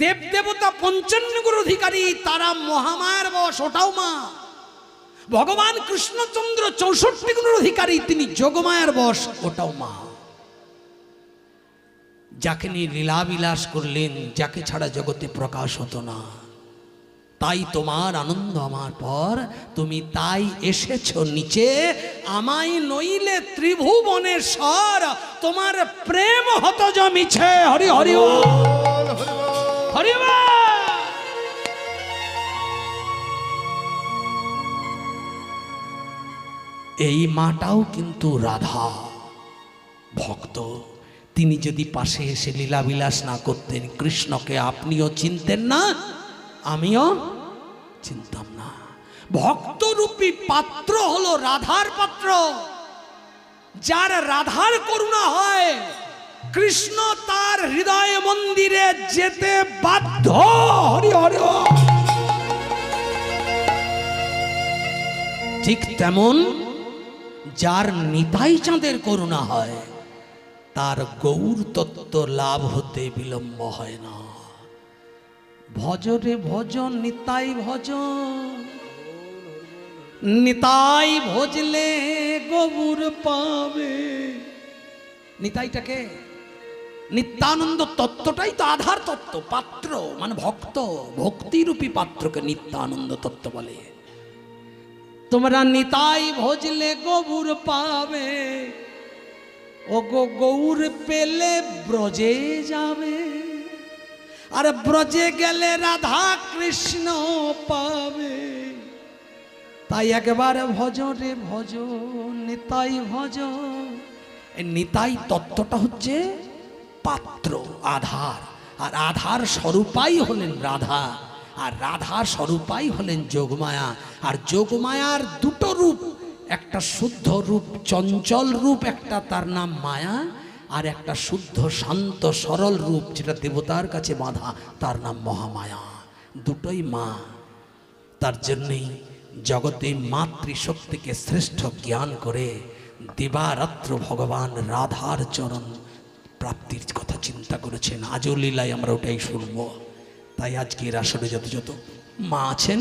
দেব দেবতা 55 গুণের অধিকারী, তারা মহামায়ার বশ, ওটাও মা। ভগবান কৃষ্ণচন্দ্র 64 গুণের অধিকারী, তিনি যোগমায়ার বশ, ওটাও মা। যাকে নিয়ে লীলাবিলাস করলেন, যাকে ছাড়া জগতে প্রকাশ হতো না, তাই তোমার আনন্দ আমার পর, তুমি তাই এসেছো নিচে, আমায় নইলে ত্রিভুবনেশ্বর, তোমার প্রেম হতো জমিছে। হরি হরি বল, হরি বল। এই মাটাও কিন্তু রাধা ভক্ত। তিনি যদি পাশে এসে লীলাবিলাস না করতেন, কৃষ্ণকে আপনিও চিনতেন না, আমিও চিনতাম না। ভক্তরূপী পাত্র হলো রাধার পাত্র। যার রাধার করুণা হয়, কৃষ্ণ তার হৃদয় মন্দিরে যেতে বাধ্য। হরি হরি। ঠিক তেমন যার নিতাই চাঁদের করুণা হয়, তার গৌর তত্ত্ব লাভ হতে বিলম্ব হয় না। ভজরে ভজন নিতাই ভজন, নিতাই ভজলে গৌর পাবে। নিতাইটাকে, নিত্যানন্দ তত্ত্বটাই তো আধার তত্ত্ব, পাত্র মানে ভক্ত, ভক্তিরূপী পাত্রকে নিত্যানন্দ তত্ত্ব বলে। তোমরা নিতাই ভজলে গৌর পাবে, ও গো গৌর পেলে ব্রজে যাবে, আর ব্রজে গেলে রাধা কৃষ্ণ পাবে। তাই একবার ভজ রে ভজ, নিতাই ভজ। এই নিতাই তত্ত্বটা হচ্ছে পাত্র, আধার, আর আধার স্বরূপাই হলেন রাধা, আর রাধার স্বরূপাই হলেন যোগমায়া। আর যোগমায়ার দুটো রূপ, একটা শুদ্ধ রূপ চঞ্চল রূপ, একটা তার নাম মায়া, আর একটা শুদ্ধ শান্ত সরল রূপ যেটা দেবতার কাছে বাঁধা, তার নাম মহামায়া। দুটোই মা। তার জন্যই জগতে মাতৃশক্তিকে শ্রেষ্ঠ জ্ঞান করে দিবারাত্র ভগবান রাধার চরণ প্রাপ্তির কথা চিন্তা করেছেন। আজও লীলায় আমরা ওটাই শুনব। তাই আজকের আসরে যত যত মা আছেন,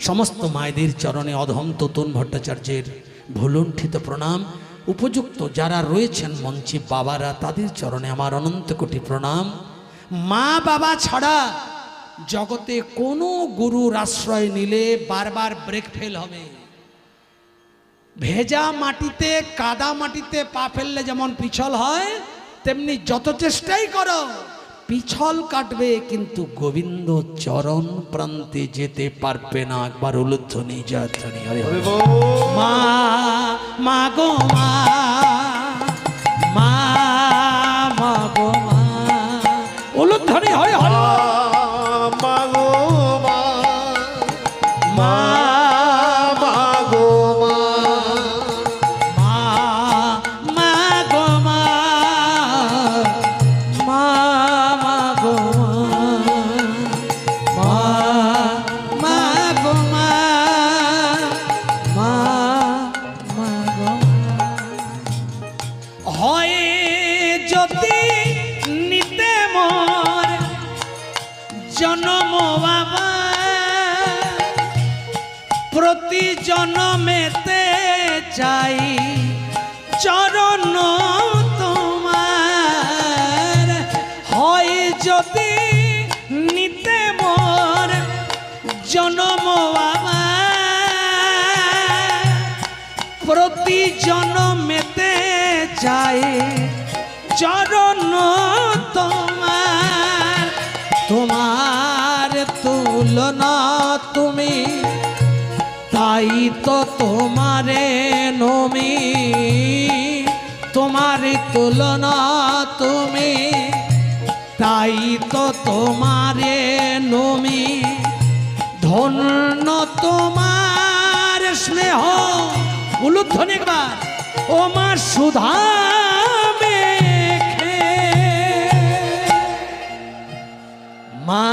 সমস্ত মায়েদের চরণে অধম তোতন ভট্টাচার্যের ভুলুণ্ঠিত প্রণাম। উপযুক্ত যারা রয়েছেন মঞ্চে বাবারা, তাদের চরণে আমার অনন্ত কোটি প্রণাম। মা বাবা ছাড়া জগতে কোনো গুরুর আশ্রয় নিলে বারবার ব্রেক ফেল হবে। ভেজা মাটিতে, কাদা মাটিতে পা ফেললে যেমন পিছল হয়, তেমনি যত চেষ্টাই করো পিছল কাটবে, কিন্তু গোবিন্দ চরণ প্রান্তে যেতে পারবে না। একবার উলুধ্বনি জয়ধ্বনি। হরে হরে। মা মা গো মা, মা মা গো মা, উলুধ্বনি। হরে হরে।
মা গো মা,
মা
মা গো মা,
মা মা গো মা, মা মা গো মা, মা গো মা, মা মা গো। হয় যদি নিতে মোর জনম বাবা, প্রতি জনমেতে চাই চরণ তোমার। হয়
প্রতি জনমেতে যায় চরণ তোমার, তোমার তুলনা তুমি, তাই তো তোমারে নমি, তোমার তুলনা তুমি, তাই তো তোমারে নমি। ধন্য তোমার স্নেহ, উলুধ্বনি একবার, ও মা সুধা মেখে, মা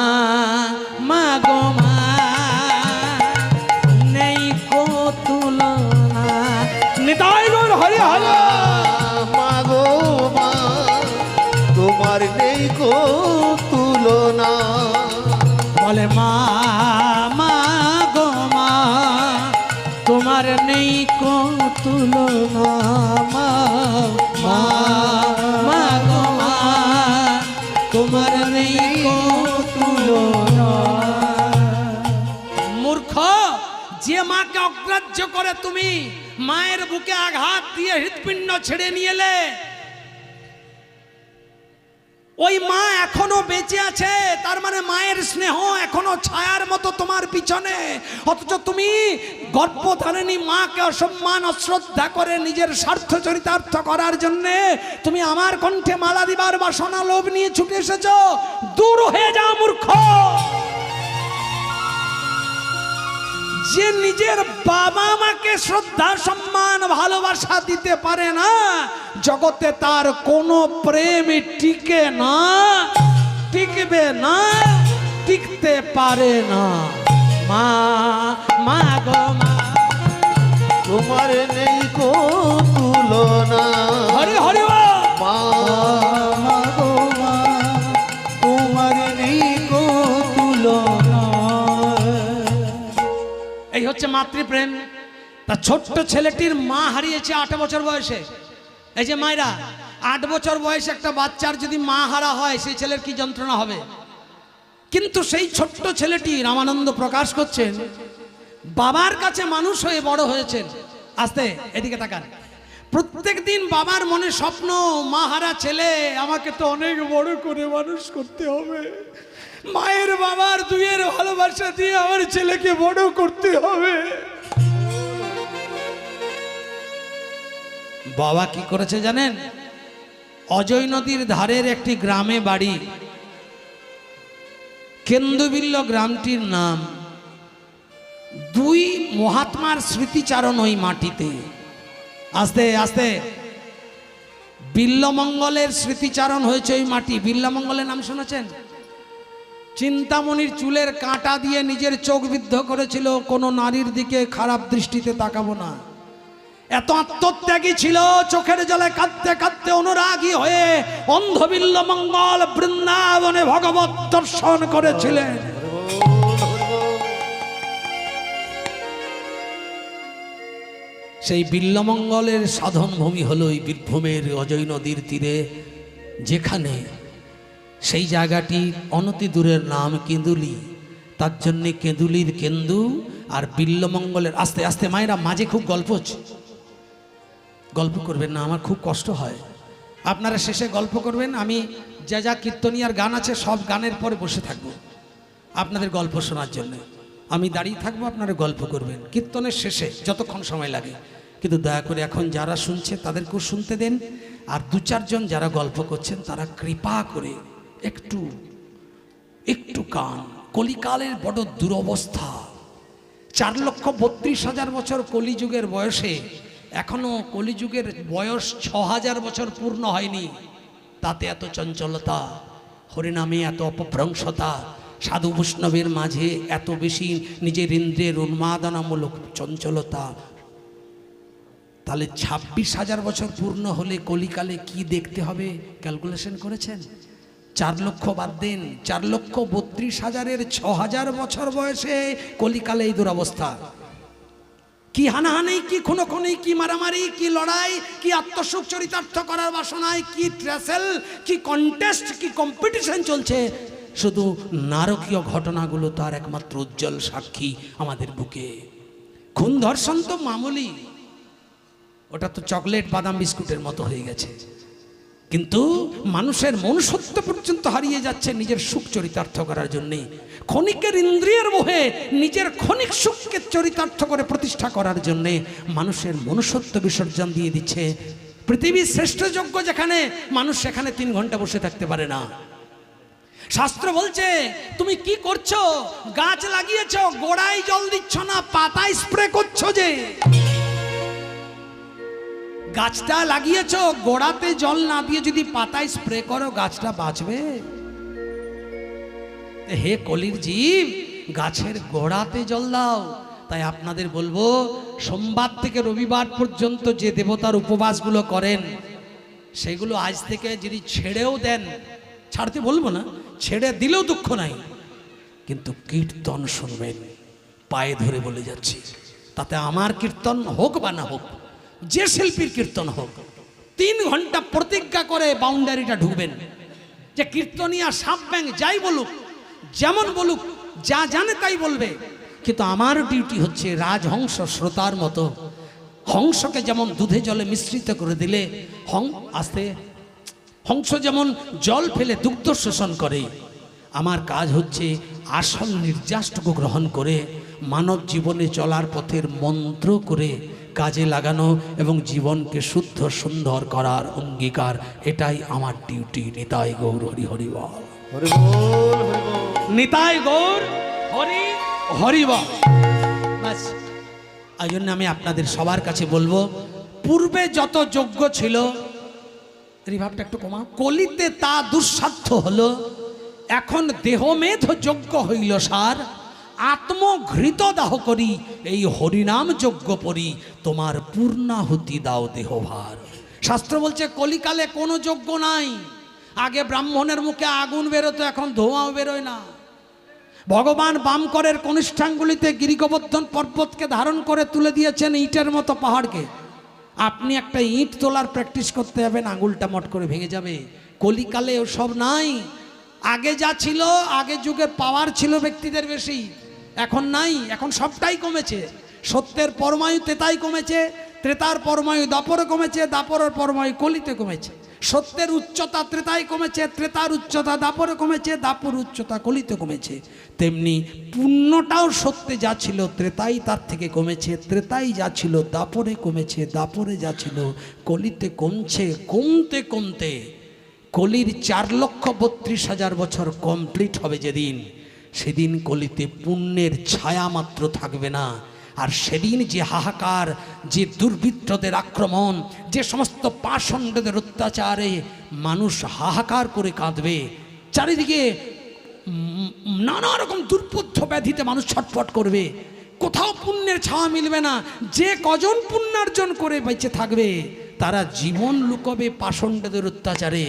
মা গো মা, নেই কো তুলনা। নিতাই গৌর হরি হরি।
মা গো মা, তোমার নেই কো তুলনা।
বলে মা মা গো মা, তোমার নেই কো তুলনা। মা মা মা গো মা, তোমার নেই কো তুলনা। মূর্খ, যে মাকে অগ্রাহ্য করে তুমি মায়ের বুকে আঘাত দিয়ে হৃৎপিণ্ড ছেড়ে নিয়ে এলে, ওই মা এখনো বেঁচে আছে, তার মানে মায়ের স্নেহ এখনো ছায়ার মতো তোমার পিছনে। অথচ তুমি গর্ভধারিণী মাকে অসম্মান অশ্রদ্ধা করে নিজের স্বার্থ চরিতার্থ করার জন্য তুমি আমার কণ্ঠে মালা দিবার বাসনা লোভ নিয়ে ছুটে এসেছো। দূর হয়ে যাও মূর্খ। যে নিজের বাবা মাকে শ্রদ্ধা সম্মান ভালোবাসা দিতে পারে না, জগতে তার কোনো প্রেম টিকে না, টিকবে না, টিকতে পারে না। মা মা গো মা,
তোমার নেই কো তুলনা।
হরি হরি বল।
মা
মা গো মা, তোমার নেই কো তুলনা।
এই হচ্ছে মাতৃপ্রেম। তা ছোট্ট ছেলেটির মা হারিয়েছে 8 বছর বয়সে। এই যে মায়েরা, 8 বছর বয়সে একটা বাচ্চার যদি মা হারা হয়, সেই ছেলের কি যন্ত্রণা হবে। কিন্তু সেই ছোট্ট ছেলেটি রামানন্দ প্রকাশ করছেন, বাবার কাছে মানুষ হয়ে বড় হয়েছেন। আস্তে এদিকে তাকান। প্রত্যেক দিন বাবার মনে স্বপ্ন, মা হারা ছেলে, আমাকে তো অনেক বড় করে মানুষ করতে হবে, মায়ের বাবার দুইয়ের ভালোবাসা দিয়ে আমার ছেলেকে বড় করতে হবে। বাবা কি করেছে জানেন? অজয় নদীর ধারের একটি গ্রামে বাড়ি, কেন্দুবিল্ল গ্রামটির নাম। 2 মহাত্মার স্মৃতিচারণ ওই মাটিতে। আস্তে আস্তে বিল্লমঙ্গলের স্মৃতিচারণ হয়েছে ওই মাটি। বিল্লমঙ্গলের নাম শুনেছেন? চিন্তামণির চুলের কাঁটা দিয়ে নিজের চোখ বিদ্ধ করেছিল, কোনো নারীর দিকে খারাপ দৃষ্টিতে তাকাবো না। এত আত্মত্যাগী ছিল, চোখের জলে কাঁদতে কাঁদতে অনুরাগী হয়ে অন্ধ বিল্লমঙ্গল বৃন্দাবনে ভগবত দর্শন করেছিলেন। সেই বিল্লমঙ্গলের সাধন ভূমি হলো এই বীরভূমের অজয় নদীর তীরে, যেখানে সেই জায়গাটি অনতি দূরের নাম কেঁদুলি। তার জন্যে কেঁদুলির কেন্দু আর বিল্লমঙ্গলের। আস্তে আস্তে মায়েরা, মাঝে খুব গল্প হচ্ছে, গল্প করবেন না, আমার খুব কষ্ট হয়। আপনারা শেষে গল্প করবেন, আমি যা যা কীর্তনিয়ার গান আছে সব গানের পরে বসে থাকব আপনাদের গল্প শোনার জন্য। আমি দাঁড়িয়ে থাকবো, আপনারা গল্প করবেন কীর্তনের শেষে যতক্ষণ সময় লাগে। কিন্তু দয়া করে এখন যারা শুনছে তাদেরকেও শুনতে দেন। আর 2-4 জন যারা গল্প করছেন তারা কৃপা করে একটু একটু কান। কলিকালের বড় দুরবস্থা। 4,32,000 বছর কলিযুগের বয়সে এখনো কলিযুগের বয়স 6,000 বছর পূর্ণ হয়নি, তাতে এত চঞ্চলতা, হরিনামে এত অপভ্রংশতা, সাধু বৈষ্ণবের মাঝে এত বেশি নিজের ইন্দ্রিয়ের উন্মাদনামূলক চঞ্চলতা। তাহলে 26,000 বছর পূর্ণ হলে কলিকালে কি দেখতে হবে ক্যালকুলেশন করেছেন? 4 লক্ষ বাদ দিন, 4,32,000-এর 6,000 বছর বয়সে কলিকালে এই দুরবস্থা। কি হানাহানি, কি খুনোখুনি, কি মারামারি, কি লড়াই, কি আত্মসুখ চরিতার্থ করার বাসনায়, কি ট্রেসেল, কি কন্টেস্ট, কি কম্পিটিশন চলছে। শুধু নারকীয় ঘটনাগুলো তার একমাত্র উজ্জ্বল সাক্ষী আমাদের বুকে। খুন ধর্ষণ তো মামুলি, ওটা তো চকলেট বাদাম বিস্কুটের মতো হয়ে গেছে। কিন্তু মানুষের মনুষ্যত্ব পর্যন্ত হারিয়ে যাচ্ছে নিজের সুখ চরিতার্থ করার জন্যে। ক্ষণিকের ইন্দ্রিয়ের মোহে নিজের ক্ষণিক সুখকে চরিতার্থ করে প্রতিষ্ঠা করার জন্যে মানুষের মনুষ্যত্ব বিসর্জন দিয়ে দিচ্ছে। পৃথিবীর শ্রেষ্ঠ যজ্ঞ যেখানে, মানুষ সেখানে 3 ঘন্টা বসে থাকতে পারে না। শাস্ত্র বলছে তুমি কি করছো? গাছ লাগিয়েছো, গোড়ায় জল দিচ্ছ না, পাতায় স্প্রে করছো। যে গাছটা লাগিয়েছো, গোড়াতে জল না দিয়ে যদি পাতায় স্প্রে করো, গাছটা বাঁচবে? হে কলির জীব, গাছের গোড়াতে জল দাও। তাই আপনাদের বলবো, সোমবার থেকে রবিবার পর্যন্ত যে দেবতার উপবাসগুলো করেন, সেগুলো আজ থেকে যদি ছেড়েও দেন, ছাড়তে বলবো না, ছেড়ে দিলেও দুঃখ নাই, কিন্তু কীর্তন শুনবেন। পায়ে ধরে বলে যাচ্ছি, তাতে আমার কীর্তন হোক বা না হোক, যে শিল্পীর কীর্তন হোক, 3 ঘন্টা প্রতিজ্ঞা করে বাউন্ডারিটা ঢুকবেন। যে কীর্তনিয়া সাপ ব্যাং যাই বলুক, যেমন বলুক, যা জানে তাই বলবে, কিন্তু আমার ডিউটি হচ্ছে রাজহংস শ্রোতার মতো। হংসকে যেমন দুধে জলে মিশ্রিত করে দিলে হংস যেমন জল ফেলে দুগ্ধ শোষণ করে, আমার কাজ হচ্ছে আসল নির্যাসটুকু গ্রহণ করে মানব জীবনে চলার পথের মন্ত্র করে কাজে লাগানো এবং জীবনকে শুদ্ধ সুন্দর করার অঙ্গীকার। এটাই আমার ডিউটি। নিতাই গৌর হরি হরি বল।
হরি বল, হরি বল।
নিতাই গৌর হরি হরি বল। বাস, এই জন্য আমি আপনাদের সবার কাছে বলবো, পূর্বে যত যজ্ঞ ছিল, রিভাবটা একটু কমা, কলিতে তা দুঃসাধ্য হলো। এখন দেহমেধ যজ্ঞ হইল সার, আত্মঘৃত দাহ করি এই হরিনাম যজ্ঞ পরি, তোমার পূর্ণাহুতি দাও দেহভার। শাস্ত্র বলছে কলিকালে কোনো যজ্ঞ নাই। আগে ব্রাহ্মণের মুখে আগুন বেরোতো, এখন ধোঁয়াও বেরোয় না। ভগবান বামকরের কনিষ্ঠাঙ্গুলিতে গিরিগোবর্ধন পর্বতকে ধারণ করে তুলে দিয়েছেন ইটের মতো পাহাড়কে। আপনি একটা ইট তোলার প্র্যাকটিস করতে যাবেন, আঙুলটা মট করে ভেঙে যাবে। কলিকালে ওসব নাই। আগে যা ছিল, আগে যুগে পাওয়ার ছিল ব্যক্তিদের বেশি, এখন নাই। এখন সবটাই কমেছে। সত্যের পরমায়ু তেতাই কমেছে, ত্রেতার পরমায়ু দাপরে কমেছে, দাপরের পরমায়ু কলিতে কমেছে। সত্যের উচ্চতা ত্রেতায় কমেছে, ত্রেতার উচ্চতা দাপরে কমেছে, দাপর উচ্চতা কলিতে কমেছে। তেমনি পুণ্যটাও সত্যে যা ছিল ত্রেতাই তার থেকে কমেছে, ত্রেতাই যা ছিল দাপরে কমেছে, দাপরে যা ছিল কলিতে কমছে। কমতে কমতে কলির 4,32,000 বছর কমপ্লিট হবে যেদিন, সেদিন কলিতে পুণ্যের ছায়া মাত্র থাকবে না। আর সেদিন যে হাহাকার, যে দুর্বৃত্তদের আক্রমণ, যে সমস্ত পাষণ্ডদের অত্যাচারে মানুষ হাহাকার করে কাঁদবে, চারিদিকে নানা রকম দুর্বোধ্য ব্যাধিতে মানুষ ছটফট করবে, কোথাও পুণ্যের ছায়া মিলবে না। যে কজন পুণ্যার্জন করে বেঁচে থাকবে, তারা জীবন লুকোবে পাষণ্ডদের অত্যাচারে।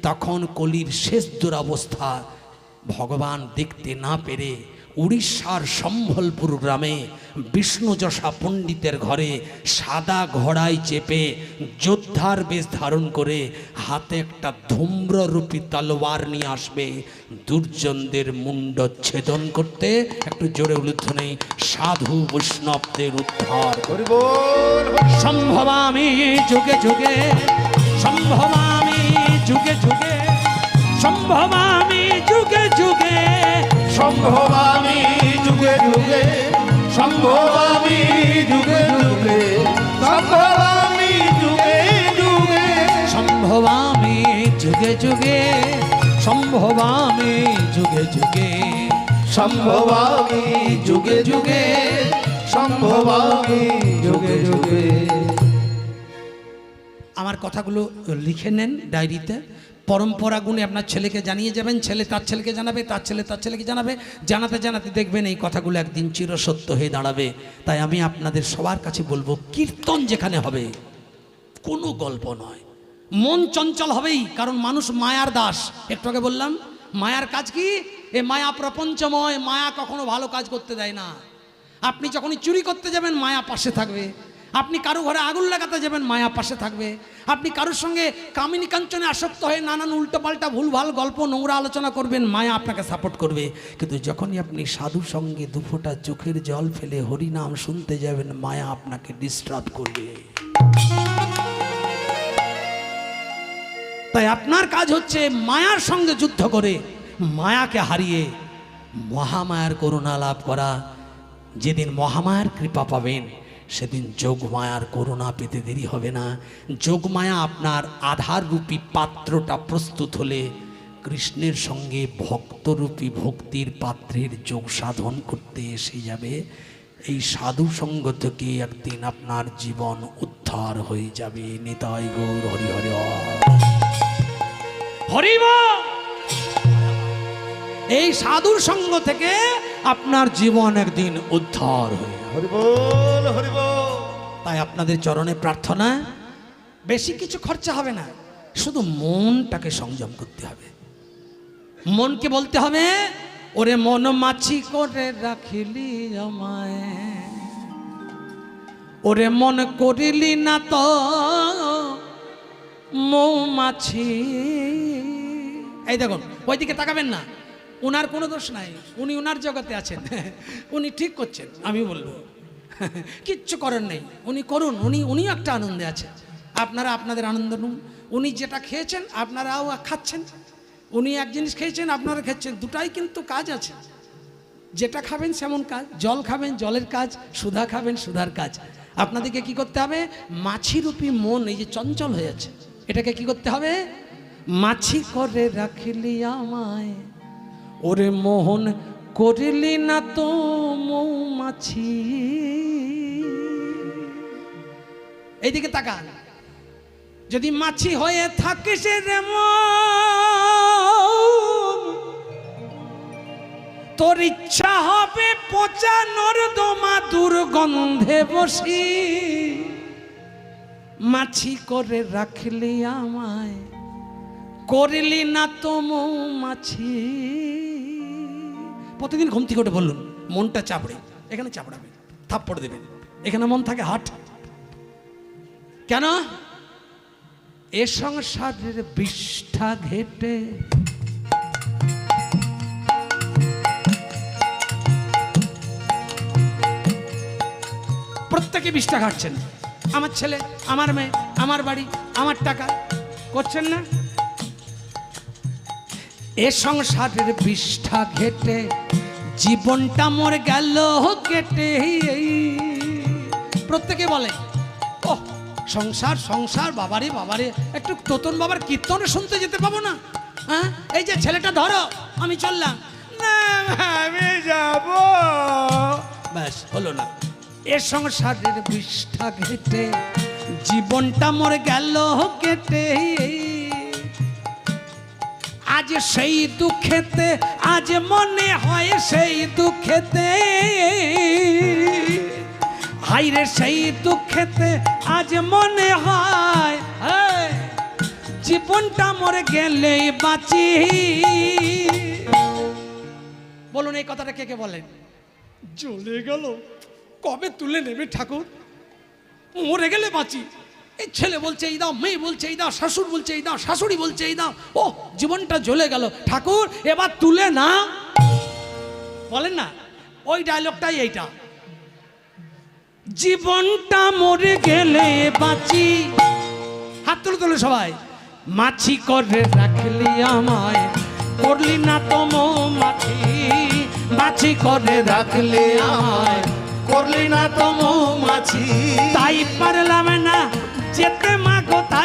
তখন কলির শেষ দুরবস্থা ভগবান দেখতে না পেরে উড়িষ্যার সম্বলপুর গ্রামে বিষ্ণুযশা পণ্ডিতের ঘরে সাদা ঘোড়ায় চেপে যোদ্ধার বেশ ধারণ করে হাতে একটা ধূম্ররূপী তলোয়ার নিয়ে আসবে দুর্জনদের মুন্ড ছেদন করতে। একটু জোরে উলুধ্বনি, সাধু বৈষ্ণবদের উদ্ধার।
হরি বল,
সম্ভবামি যুগে যুগে, সম্ভবামি যুগে যুগে, সম্ভবামি যুগে যুগে,
সম্ভবামি যুগে যুগে, সম্ভবামি যুগে যুগে, সম্ভবামি যুগে যুগে,
সম্ভবামি যুগে যুগে, সম্ভবামি যুগে যুগে,
সম্ভবামি যুগে যুগে, সম্ভবামি যুগে যুগে।
আমার কথাগুলো লিখে নেন ডায়েরিতে। পরম্পরা গুণে আপনার ছেলেকে জানিয়ে যাবেন, ছেলে তার ছেলেকে জানাবে, তার ছেলে তার ছেলেকে জানাবে। জানাতে জানাতে দেখবেন এই কথাগুলো একদিন চিরসত্য হয়ে দাঁড়াবে। তাই আমি আপনাদের সবার কাছে বলবো, কীর্তন যেখানে হবে কোনো গল্প নয়, মন চঞ্চল হবেই, কারণ মানুষ মায়ার দাস। একটু আগে বললাম মায়ার কাজ কি, এ মায়া প্রপঞ্চময়, মায়া কখনো ভালো কাজ করতে দেয় না। আপনি যখনই চুরি করতে যাবেন মায়া পাশে থাকবে, আপনি কারো ঘরে আগুন লাগাতে যাবেন মায়া পাশে থাকবে, আপনি কারোর সঙ্গে কামিনী কাঞ্চনে আসক্ত হয়ে নানান উল্টোপাল্টা ভুলভাল গল্প নোংরা আলোচনা করবেন, মায়া আপনাকে সাপোর্ট করবে। কিন্তু যখনই আপনি সাধুর সঙ্গে দুফোঁটা চোখের জল ফেলে হরিনাম শুনতে যাবেন, মায়া আপনাকে ডিস্টার্ব করবে। তাই আপনার কাজ হচ্ছে মায়ার সঙ্গে যুদ্ধ করে মায়াকে হারিয়ে মহামায়ার করুণা লাভ করা। যেদিন মহামায়ার কৃপা পাবেন সেদিন যোগমায়ার করুণা পেতে দেরি হবে না। যোগমায়া আপনার আধাররূপী পাত্রটা প্রস্তুত হলে কৃষ্ণের সঙ্গে ভক্তরূপী ভক্তির পাত্রের যোগ সাধন করতে এসে যাবে। এই সাধু সঙ্গ থেকে একদিন আপনার জীবন উদ্ধার হয়ে যাবে। নিতাই গৌর হরি হরি হরি বল। এই সাধুর সঙ্গ থেকে আপনার জীবন একদিন উদ্ধার হয়ে যাবে।
হরি বল, হরি বল।
তাই আপনাদের চরণে প্রার্থনা, বেশি কিছু খরচা হবে না, শুধু মনটাকে সংযম করতে হবে। মনকে বলতে হবে, ওরে মন মাছি করে রাখিলি আমায়, ওরে মন করিলি না তো মৌমাছি। এই দেখুন, ওইদিকে তাকাবেন না, উনার কোনো দোষ নাই, উনি উনার জগতে আছেন, উনি ঠিক করছেন। আমি বলবো কিচ্ছু করার নেই, উনি করুন, উনিও একটা আনন্দে আছেন। আপনারা আপনাদের আনন্দ নুন। উনি যেটা খেয়েছেন আপনারাও খাচ্ছেন, উনি এক জিনিস খেয়েছেন আপনারা খাচ্ছেন, দুটাই কিন্তু কাজ আছে। যেটা খাবেন সেমন কাজ, জল খাবেন জলের কাজ, সুধা খাবেন সুধার কাজ। আপনাদেরকে কি করতে হবে, মাছিরূপী মন এই যে চঞ্চল হয়ে আছে, এটাকে কি করতে হবে, মাছি করে রাখিলি আমায়, ওরে মোহন করিলি না তো মৌমাছি। এইদিকে তাকান, যদি মাছি হয়ে থাকিস রে মন, তোর ইচ্ছা হবে পচা নর্দমা দুর্গন্ধে বসি, মাছি করে রাখলি আমায়, করলি না তো মৌমাছি। প্রতিদিন ঘুম থেকে উঠে বললুন, মনটা চাপড়ে, এখানে চাপড়াবে, থাপ্পড় দেবেন, এখানে মন থাকে হাট। কেন? এ সংসারের বিষ্ঠা ঘেটে প্রত্যেকে বিষ্ঠা ঘাটছেন। আমার ছেলে, আমার মেয়ে, আমার বাড়ি, আমার টাকা করছেন না? এ সংসারের বিষ্ঠা ঘেটে জীবনটা মোর গেল কেটে। প্রত্যেকে বলে, ও সংসার সংসার, বাবারে বাবারে, একটু তোতন বাবার কীর্তনে শুনতে যেতে পাবো না? হ্যাঁ, এই যে ছেলেটা ধরো, আমি চললাম না, আমি যাব, ব্যাস হলো না। এ সংসারের বিষ্ঠা ঘেটে জীবনটা মোর গেল কেটে। আজ সেই দুঃখেতে, আজ মনে হয় সেই দুঃখেতে, হাইরে সেই দুঃখেতে আজ মনে হয় জীবনটা মরে গেলে বাঁচি। বলুন এই কথাটা কে কে বলেন? চলে গেল, কবে তুলে নেবে ঠাকুর, মরে গেলে বাঁচি। এই ছেলে বলছে এই দাও, মেয়ে বলছে এই দাও, শাশুড় বলছে এই দাও, শাশুড়ি বলছে এই দাও, ও জীবনটা জ্বলে গেল, ঠাকুর এবার তুলে না। বলেন না, ওই ডায়লগটাই এইটা, জীবনটা মরে গেলে বাঁচি। হাত তুলে তুলে সবাই, মাছি করে রাখলি আমায়, করলি না তো মৌমাছি, মাছি করে রাখলি আমায়,
করলি না তো মৌমাছি।
তাই পারলাম না যেতে